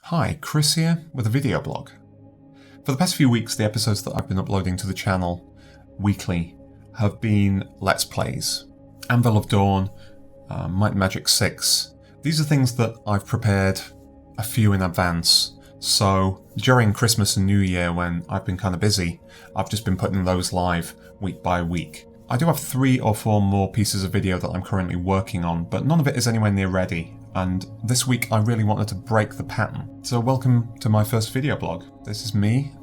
Hi, Chris here with a video blog. For the past few weeks, the episodes that I've been uploading to the channel weekly have been Let's Plays. Anvil of Dawn, Might and Magic 6. These are things that I've prepared a few in advance, so during Christmas and New Year when I've been kind of busy, I've just been putting those live week by week. I do have 3 or 4 more pieces of video that I'm currently working on, but none of it is anywhere near ready. And this week I really wanted to break the pattern. So welcome to my first video blog. This is me,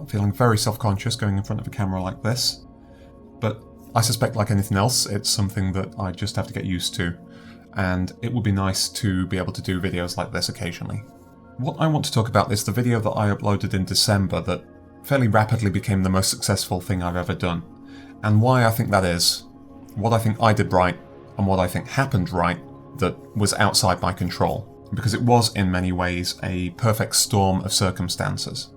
feeling very self-conscious going in front of a camera like this. But I suspect like anything else, it's something that I just have to get used to. And it would be nice to be able to do videos like this occasionally. What I want to talk about is the video that I uploaded in December that fairly rapidly became the most successful thing I've ever done. And why I think that is, what I think I did right, and what I think happened right that was outside my control, because it was in many ways a perfect storm of circumstances.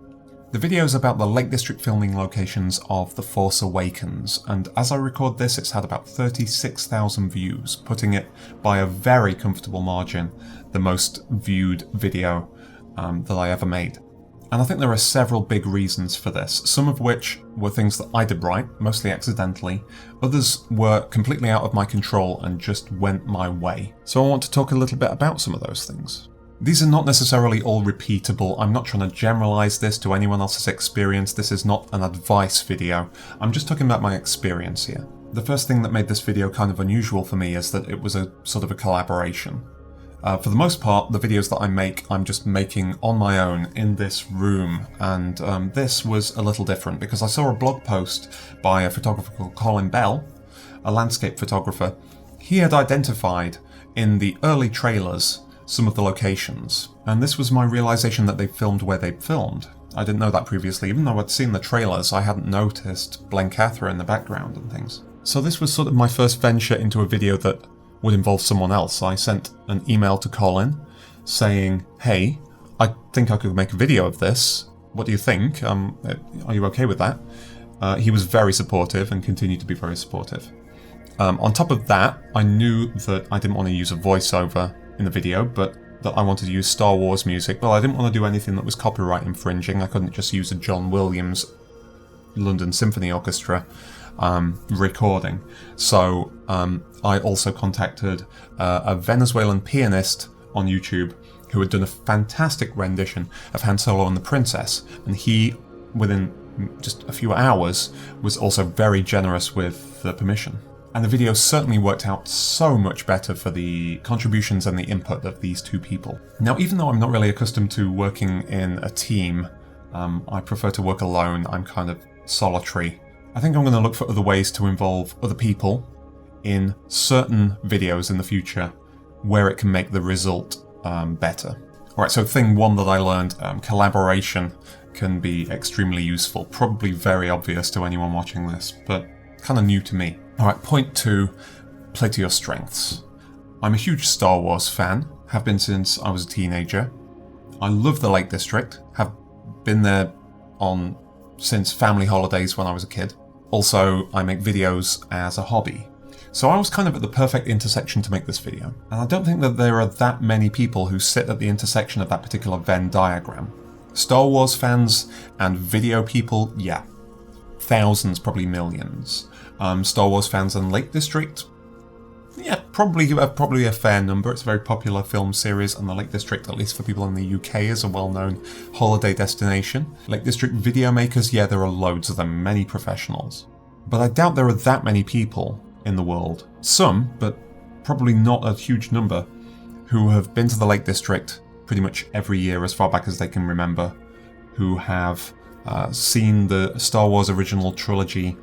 The video is about the Lake District filming locations of The Force Awakens, and as I record this it's had about 36,000 views, putting it by a very comfortable margin the most viewed video that I ever made. And I think there are several big reasons for this, some of which were things that I did right, mostly accidentally, others were completely out of my control and just went my way. So I want to talk a little bit about some of those things. These are not necessarily all repeatable. I'm not trying to generalize this to anyone else's experience. This is not an advice video. I'm just talking about my experience here. The first thing that made this video kind of unusual for me is that it was a sort of a collaboration. For the most part, the videos that I make, I'm just making on my own in this room, and this was a little different because I saw a blog post by a photographer called Colin Bell, a landscape photographer. He had identified in the early trailers some of the locations, and this was my realization that they filmed where they'd filmed. I didn't know that previously. Even though I'd seen the trailers, I hadn't noticed Blencathra in the background and things. So this was sort of my first venture into a video that would involve someone else. I sent an email to Colin saying, hey, I think I could make a video of this. What do you think? Are you okay with that? He was very supportive and continued to be very supportive. On top of that, I knew that I didn't want to use a voiceover in the video, but that I wanted to use Star Wars music. Well, I didn't want to do anything that was copyright infringing. I couldn't just use a John Williams London Symphony Orchestra recording. So I also contacted a Venezuelan pianist on YouTube who had done a fantastic rendition of Han Solo and the Princess, and he, within just a few hours, was also very generous with the permission. And the video certainly worked out so much better for the contributions and the input of these two people. Now, even though I'm not really accustomed to working in a team, I prefer to work alone. I'm kind of solitary. I think I'm going to look for other ways to involve other people in certain videos in the future where it can make the result better. Alright, so thing 1 that I learned, collaboration can be extremely useful. Probably very obvious to anyone watching this, but kind of new to me. Alright, point 2, play to your strengths. I'm a huge Star Wars fan, have been since I was a teenager. I love the Lake District, have been there since family holidays when I was a kid. Also, I make videos as a hobby. So I was kind of at the perfect intersection to make this video. And I don't think that there are that many people who sit at the intersection of that particular Venn diagram. Star Wars fans and video people, yeah. Thousands, probably millions. Star Wars fans and Lake District, yeah, probably a fair number. It's a very popular film series, and the Lake District, at least for people in the UK, is a well-known holiday destination. Lake District video makers, yeah, there are loads of them, many professionals. But I doubt there are that many people in the world. Some, but probably not a huge number, who have been to the Lake District pretty much every year as far back as they can remember, who have seen the Star Wars original trilogy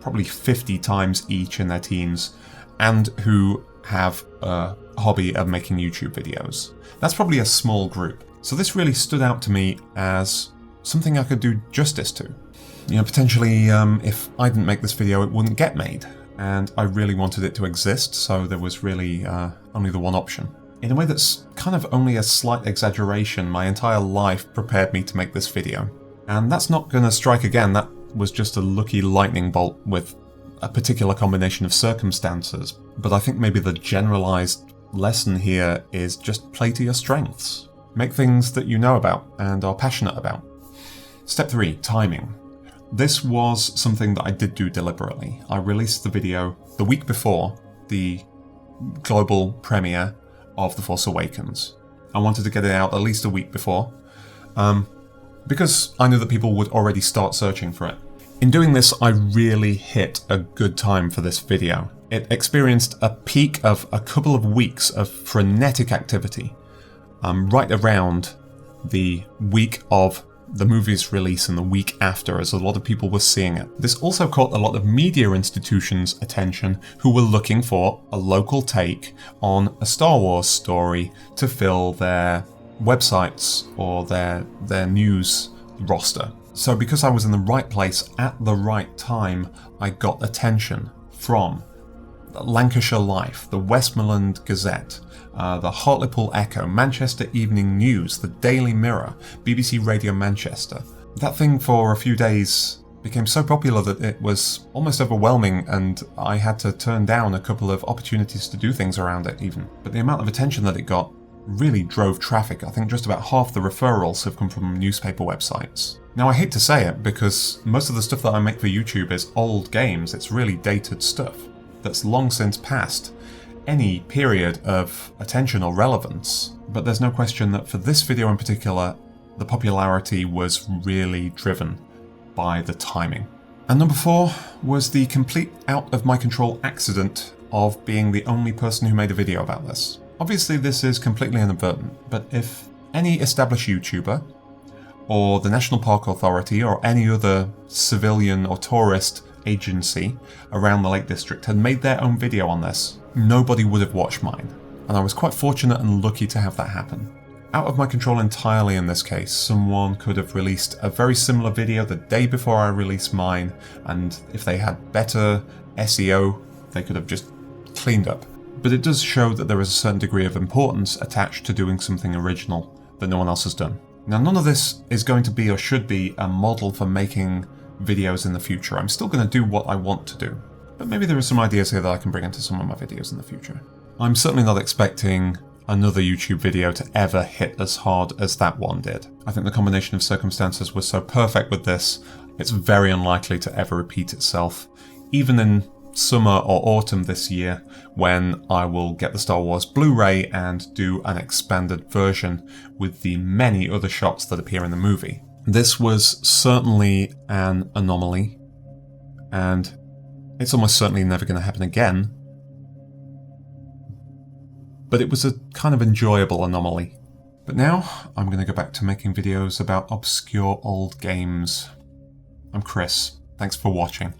probably 50 times each in their teens, and who have a hobby of making YouTube videos. That's probably a small group. So this really stood out to me as something I could do justice to. You know, potentially if I didn't make this video, it wouldn't get made. And I really wanted it to exist, so there was really only the one option. In a way that's kind of only a slight exaggeration, my entire life prepared me to make this video. And that's not going to strike again. That was just a lucky lightning bolt with a particular combination of circumstances. But I think maybe the generalized lesson here is just play to your strengths. Make things that you know about and are passionate about. Step 3, timing. This was something that I did do deliberately. I released the video the week before the global premiere of The Force Awakens. I wanted to get it out at least a week before, because I knew that people would already start searching for it. In doing this, I really hit a good time for this video. It experienced a peak of a couple of weeks of frenetic activity, right around the week of the movie's release and the week after, as a lot of people were seeing it. This also caught a lot of media institutions' attention who were looking for a local take on a Star Wars story to fill their websites or their news roster. So because I was in the right place at the right time, I got attention from Lancashire Life, the Westmorland Gazette, the Hartlepool Echo, Manchester Evening News, the Daily Mirror, BBC Radio Manchester. That thing for a few days became so popular that it was almost overwhelming, and I had to turn down a couple of opportunities to do things around it even. But the amount of attention that it got really drove traffic. I think just about half the referrals have come from newspaper websites. Now, I hate to say it, because most of the stuff that I make for YouTube is old games. It's really dated stuff that's long since passed any period of attention or relevance. But there's no question that for this video in particular, the popularity was really driven by the timing. And number 4 was the complete out of my control accident of being the only person who made a video about this. Obviously this is completely inadvertent, but if any established YouTuber or the National Park Authority or any other civilian or tourist agency around the Lake District had made their own video on this, nobody would have watched mine. And I was quite fortunate and lucky to have that happen. Out of my control entirely in this case, someone could have released a very similar video the day before I released mine, and if they had better SEO, they could have just cleaned up. But it does show that there is a certain degree of importance attached to doing something original that no one else has done. Now, none of this is going to be or should be a model for making videos in the future. I'm still going to do what I want to do, but maybe there are some ideas here that I can bring into some of my videos in the future. I'm certainly not expecting another YouTube video to ever hit as hard as that one did. I think the combination of circumstances was so perfect with this, it's very unlikely to ever repeat itself, even in summer or autumn this year, when I will get the Star Wars Blu-ray and do an expanded version with the many other shots that appear in the movie. This was certainly an anomaly, and it's almost certainly never going to happen again, but it was a kind of enjoyable anomaly. But now I'm going to go back to making videos about obscure old games. I'm Chris. Thanks for watching.